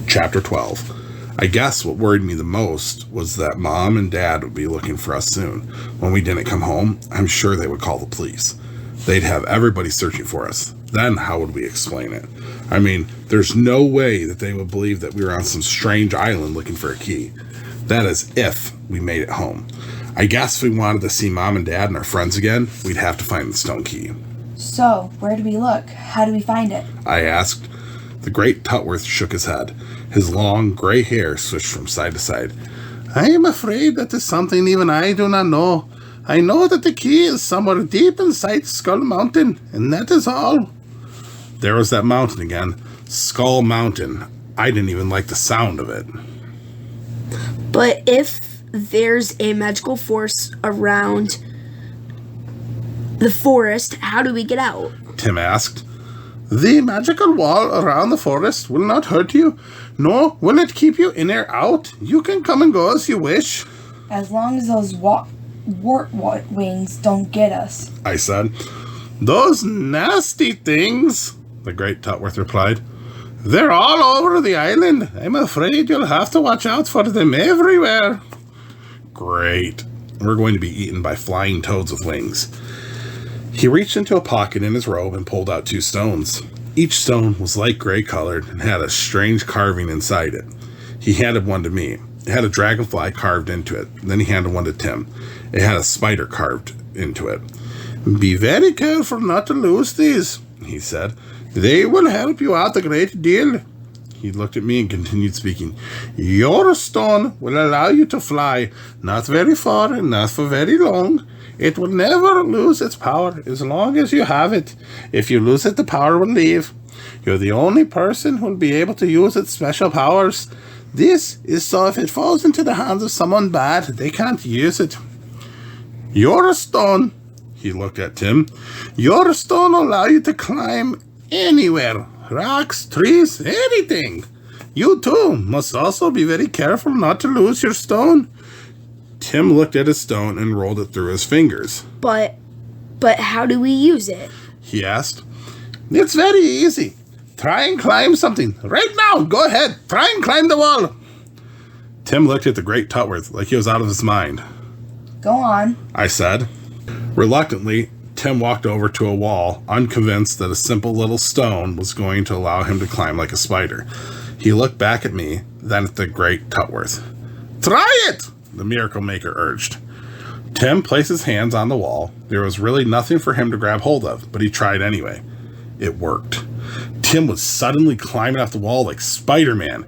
Chapter 12. I guess what worried me the most was that Mom and Dad would be looking for us soon. When we didn't come home, I'm sure they would call the police. They'd have everybody searching for us. Then how would we explain it? I mean, there's no way that they would believe that we were on some strange island looking for a key. That is if we made it home. I guess if we wanted to see Mom and Dad and our friends again, we'd have to find the stone key. So, where do we look? How do we find it? I asked. The great Tutworth shook his head. His long, gray hair swished from side to side. I am afraid that is something even I do not know. I know that the key is somewhere deep inside Skull Mountain, and that is all. There was that mountain again. Skull Mountain. I didn't even like the sound of it. But if there's a magical force around the forest, how do we get out? Tim asked. The magical wall around the forest will not hurt you, nor will it keep you in or out. You can come and go as you wish. As long as those wart wings don't get us, I said. Those nasty things, the great Tutworth replied. They're all over the island. I'm afraid you'll have to watch out for them everywhere. Great. We're going to be eaten by flying toads with wings. He reached into a pocket in his robe and pulled out 2 stones. Each stone was light gray colored and had a strange carving inside it. He handed one to me. It had a dragonfly carved into it. Then he handed one to Tim. It had a spider carved into it. Be very careful not to lose these, he said. They will help you out a great deal. He looked at me and continued speaking. Your stone will allow you to fly, not very far and not for very long. It will never lose its power as long as you have it. If you lose it, the power will leave. You're the only person who will be able to use its special powers. This is so if it falls into the hands of someone bad, they can't use it. Your stone, he looked at Tim, your stone will allow you to climb anywhere. Rocks, trees, anything. You too must also be very careful not to lose your stone. Tim looked at his stone and rolled it through his fingers. But how do we use it? He asked. It's very easy. Try and climb something. Right now, go ahead. Try and climb the wall. Tim looked at the great Tutworth like he was out of his mind. Go on, I said. Reluctantly, Tim walked over to a wall, unconvinced that a simple little stone was going to allow him to climb like a spider. He looked back at me, then at the great Tutworth. Try it, the Miracle Maker urged. Tim placed his hands on the wall. There was really nothing for him to grab hold of, but he tried anyway. It worked. Tim was suddenly climbing off the wall like Spider-Man.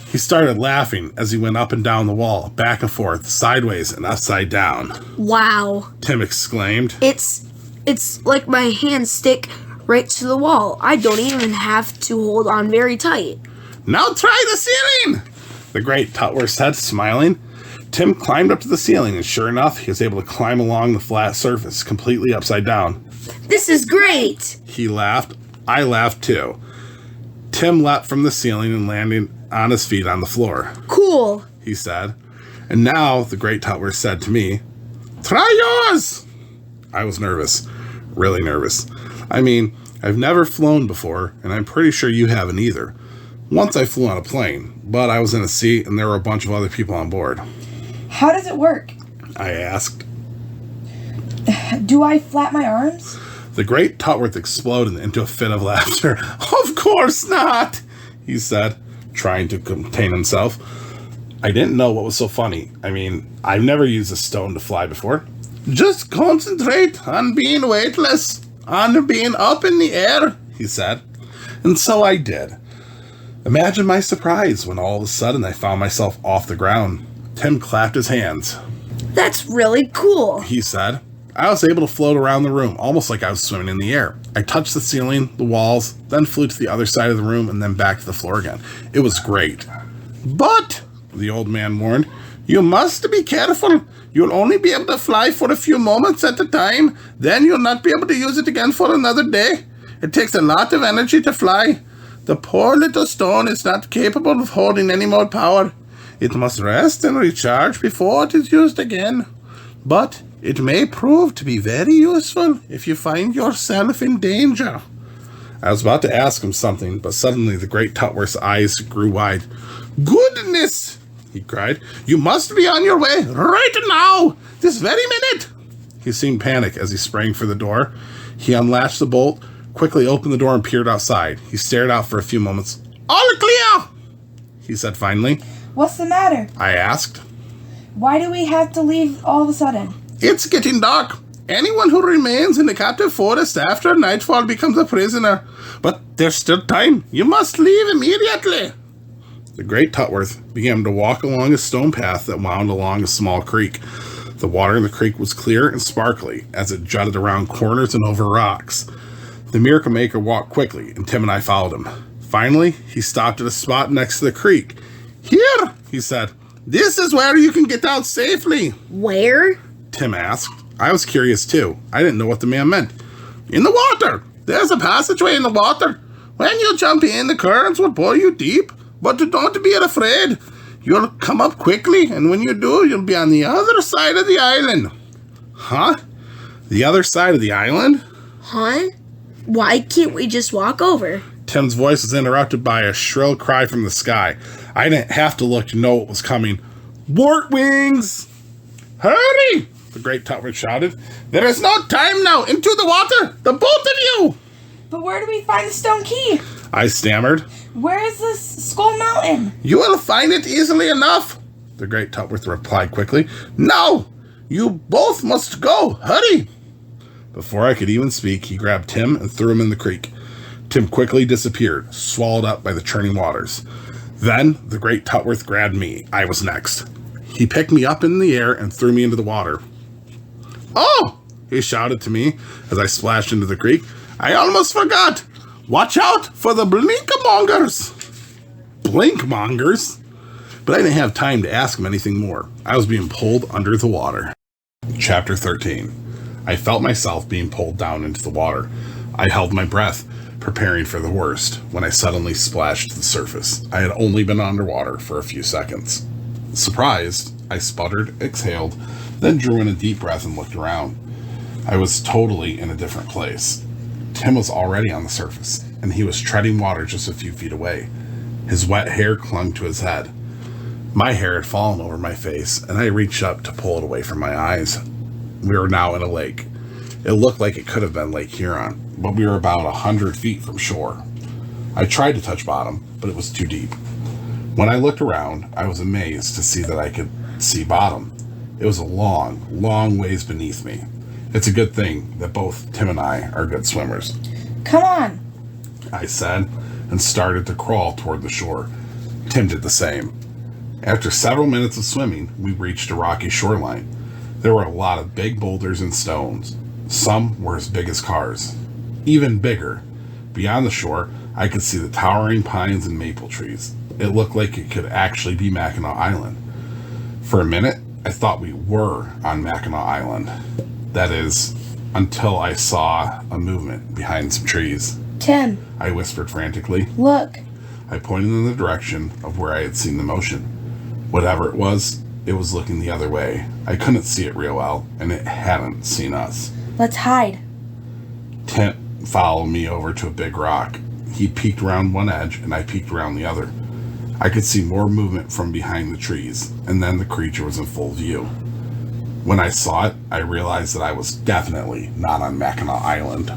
He started laughing as he went up and down the wall, back and forth, sideways and upside down. Wow. Tim exclaimed. It's like my hands stick right to the wall. I don't even have to hold on very tight. Now try the ceiling, the great Tutworth said, smiling. Tim climbed up to the ceiling, and sure enough, he was able to climb along the flat surface, completely upside down. This is great! He laughed. I laughed too. Tim leapt from the ceiling and landed on his feet on the floor. Cool, he said. And now, the great Tutworth said to me, try yours! I was nervous. Really nervous. I mean, I've never flown before, and I'm pretty sure you haven't either. Once I flew on a plane, but I was in a seat and there were a bunch of other people on board. How does it work? I asked. Do I flap my arms? The great Tutworth exploded into a fit of laughter. Of course not, he said, trying to contain himself. I didn't know what was so funny. I mean, I've never used a stone to fly before. Just concentrate on being weightless, on being up in the air, he said. And so I did. Imagine my surprise when all of a sudden I found myself off the ground. Tim clapped his hands. That's really cool, he said. I was able to float around the room, almost like I was swimming in the air. I touched the ceiling, the walls, then flew to the other side of the room and then back to the floor again. It was great. But, the old man warned, you must be careful. You'll only be able to fly for a few moments at a time. Then you'll not be able to use it again for another day. It takes a lot of energy to fly. The poor little stone is not capable of holding any more power. It must rest and recharge before it is used again. But it may prove to be very useful if you find yourself in danger. I was about to ask him something, but suddenly the great Tutworth's eyes grew wide. "Goodness!" he cried. "You must be on your way right now! This very minute!" He seemed panicked as he sprang for the door. He unlatched the bolt, quickly opened the door, and peered outside. He stared out for a few moments. "All clear!" he said finally. What's the matter? I asked. Why do we have to leave all of a sudden? "It's getting dark. Anyone who remains in the captive forest after nightfall becomes a prisoner. But there's still time. You must leave immediately." The great Tutworth began to walk along a stone path that wound along a small creek. The water in the creek was clear and sparkly as it jutted around corners and over rocks. The Miracle Maker walked quickly, and Tim and I followed him. Finally, he stopped at a spot next to the creek. "Here," he said. "This is where you can get out safely." Where? Tim asked. I was curious too. I didn't know what the man meant. "In the water. There's a passageway in the water. When you jump in, the currents will pull you deep. But don't be afraid. You'll come up quickly, and when you do, you'll be on the other side of the island." "Huh? The other side of the island?" Huh? Why can't we just walk over? Tim's voice was interrupted by a shrill cry from the sky. I didn't have to look to know what was coming. "Wart wings! Hurry!" the great Tutworth shouted. "There is no time now. Into the water, the both of you!" But where do we find the stone key? I stammered. Where is this Skull Mountain? "You will find it easily enough," the great Tutworth replied quickly. "Now, you both must go. Hurry!" Before I could even speak, he grabbed Tim and threw him in the creek. Tim quickly disappeared, swallowed up by the churning waters. Then the great Tutworth grabbed me. I was next. He picked me up in the air and threw me into the water. "Oh!" he shouted to me as I splashed into the creek. "I almost forgot. Watch out for the blinkmongers." Blinkmongers? But I didn't have time to ask him anything more. I was being pulled under the water. Chapter 13. I felt myself being pulled down into the water. I held my breath, preparing for the worst, when I suddenly splashed to the surface. I had only been underwater for a few seconds. Surprised, I sputtered, exhaled, then drew in a deep breath and looked around. I was totally in a different place. Tim was already on the surface, and he was treading water just a few feet away. His wet hair clung to his head. My hair had fallen over my face, and I reached up to pull it away from my eyes. We were now in a lake. It looked like it could have been Lake Huron, but we were about 100 feet from shore. I tried to touch bottom, but it was too deep. When I looked around, I was amazed to see that I could see bottom. It was a long, long ways beneath me. It's a good thing that both Tim and I are good swimmers. Come on. I said, and started to crawl toward the shore. Tim did the same. After several minutes of swimming, we reached a rocky shoreline. There were a lot of big boulders and stones. Some were as big as cars. Even bigger. Beyond the shore, I could see the towering pines and maple trees. It looked like it could actually be Mackinac Island. For a minute, I thought we were on Mackinac Island. That is, until I saw a movement behind some trees. Tim, I whispered frantically. look. I pointed in the direction of where I had seen the motion. Whatever it was looking the other way. I couldn't see it real well, and it hadn't seen us. Let's hide. Tim followed me over to a big rock. He peeked around one edge, and I peeked around the other. I could see more movement from behind the trees, and then the creature was in full view. When I saw it, I realized that I was definitely not on Mackinac Island.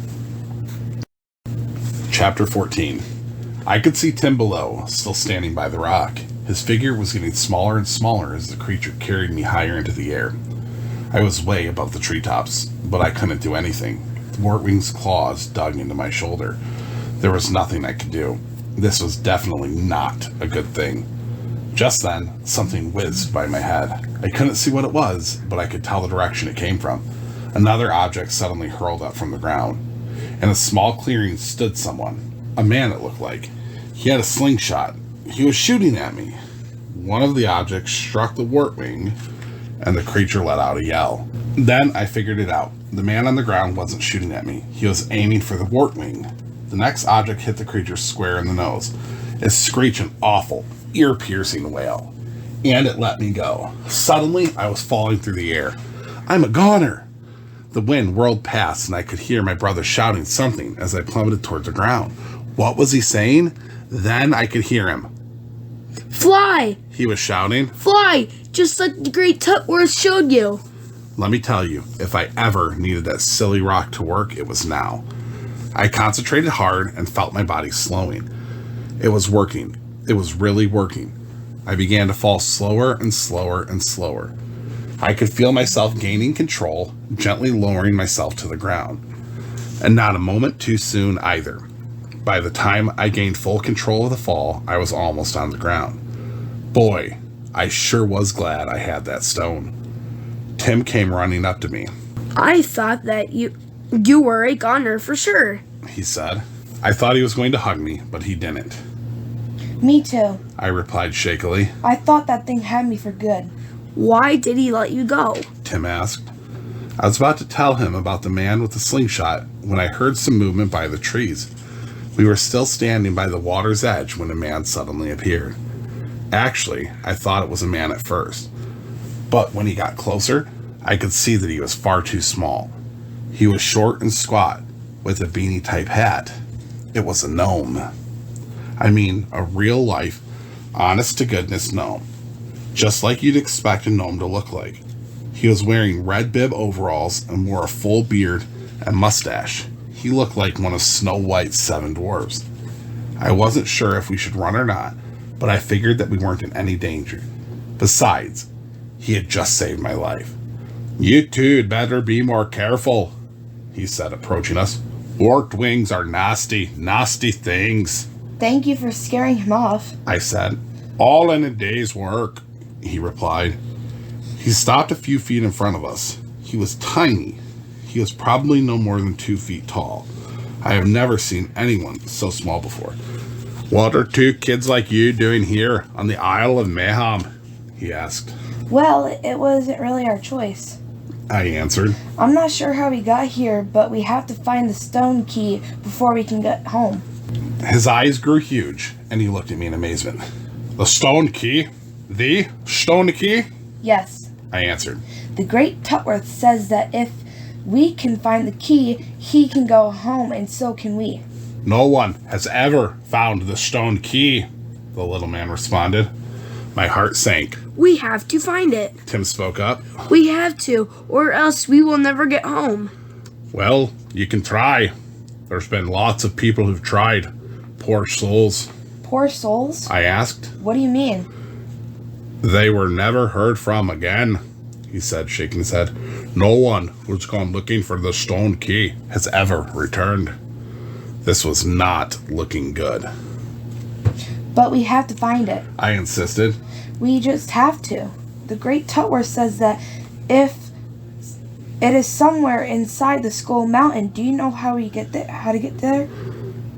Chapter 14. I could see Tim below, still standing by the rock. His figure was getting smaller and smaller as the creature carried me higher into the air. I was way above the treetops, but I couldn't do anything. Wartwing's claws dug into my shoulder. There was nothing I could do. This was definitely not a good thing. Just then, something whizzed by my head. I couldn't see what it was, but I could tell the direction it came from. Another object suddenly hurled up from the ground. In a small clearing stood someone. A man, it looked like. He had a slingshot. He was shooting at me. One of the objects struck the Wartwing, and the creature let out a yell. Then I figured it out. The man on the ground wasn't shooting at me. He was aiming for the Wartwing. The next object hit the creature square in the nose. It screeched an awful, ear-piercing wail, and it let me go. Suddenly, I was falling through the air. I'm a goner. The wind whirled past, and I could hear my brother shouting something as I plummeted toward the ground. What was he saying? Then I could hear him. Fly! He was shouting. Fly! Just like the great Tutworth showed you. Let me tell you, if I ever needed that silly rock to work, it was now. I concentrated hard and felt my body slowing. It was working. It was really working. I began to fall slower and slower and slower. I could feel myself gaining control, gently lowering myself to the ground. And not a moment too soon either. By the time I gained full control of the fall, I was almost on the ground. Boy, I sure was glad I had that stone. Tim came running up to me. I thought that you were a goner for sure, He said. I thought he was going to hug me, but he didn't. Me too. I replied shakily. I thought that thing had me for good. Why did he let you go? Tim asked. I was about to tell him about the man with the slingshot when I heard some movement by the trees. We were still standing by the water's edge when a man suddenly appeared. Actually, I thought it was a man at first. But when he got closer, I could see that he was far too small. He was short and squat, with a beanie-type hat. It was a gnome. I mean, a real-life, honest-to-goodness gnome. Just like you'd expect a gnome to look like. He was wearing red bib overalls and wore a full beard and mustache. He looked like one of Snow White's 7 dwarfs. I wasn't sure if we should run or not, but I figured that we weren't in any danger. Besides, he had just saved my life. You two'd better be more careful, he said, approaching us. Forked wings are nasty, nasty things. Thank you for scaring him off. I said. All in a day's work, he replied. He stopped a few feet in front of us. He was tiny. He was probably no more than 2 feet tall. I have never seen anyone so small before. What are 2 kids like you doing here on the Isle of Mayhem? He asked. Well, it wasn't really our choice. I answered. I'm not sure how we got here, but we have to find the stone key before we can get home. His eyes grew huge, and he looked at me in amazement. The stone key? The stone key? Yes. I answered. The great Tutworth says that if we can find the key, he can go home, and so can we. No one has ever found the stone key, the little man responded. My heart sank. We have to find it. Tim spoke up. We have to, or else we will never get home. Well, you can try. There's been lots of people who've tried. Poor souls. Poor souls? I asked. What do you mean? They were never heard from again, he said, shaking his head. No one who's gone looking for the stone key has ever returned. This was not looking good. But we have to find it. I insisted. We just have to. The great Tutworth says that if it is somewhere inside the Skull Mountain, do you know how to get there?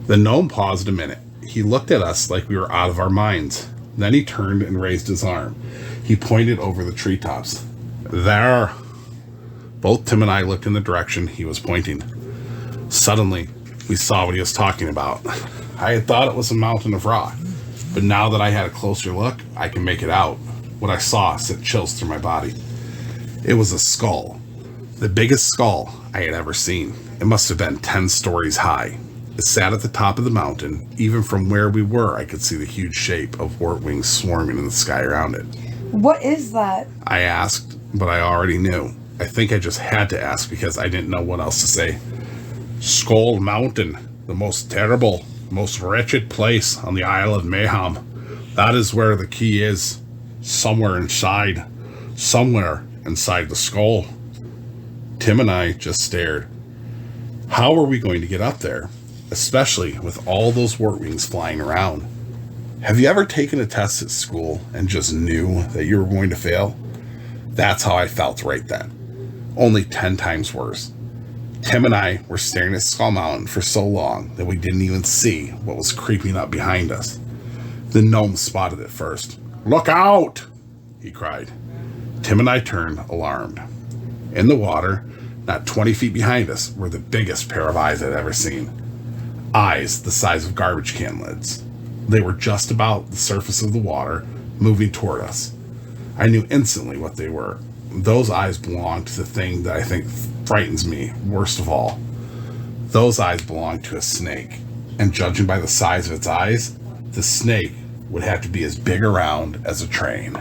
The gnome paused a minute. He looked at us like we were out of our minds. Then he turned and raised his arm. He pointed over the treetops. There. Both Tim and I looked in the direction he was pointing. Suddenly, we saw what he was talking about. I had thought it was a mountain of rock, but now that I had a closer look, I can make it out. What I saw sent chills through my body. It was a skull. The biggest skull I had ever seen. It must have been 10 stories high. It sat at the top of the mountain. Even from where we were, I could see the huge shape of wart wings swarming in the sky around it. What is that? I asked, but I already knew. I think I just had to ask because I didn't know what else to say. Skull Mountain, the most terrible, most wretched place on the Isle of Mayhem. That is where the key is. Somewhere inside the skull. Tim and I just stared. How were we going to get up there? Especially with all those wart wings flying around. Have you ever taken a test at school and just knew that you were going to fail? That's how I felt right then. Only 10 times worse. Tim and I were staring at Skull Mountain for so long that we didn't even see what was creeping up behind us. The gnome spotted it first. Look out! He cried. Tim and I turned, alarmed. In the water, not 20 feet behind us, were the biggest pair of eyes I'd ever seen. Eyes the size of garbage can lids. They were just about the surface of the water, moving toward us. I knew instantly what they were. Those eyes belonged to the thing that I think frightens me worst of all. Those eyes belong to a snake, and judging by the size of its eyes, the snake would have to be as big around as a train.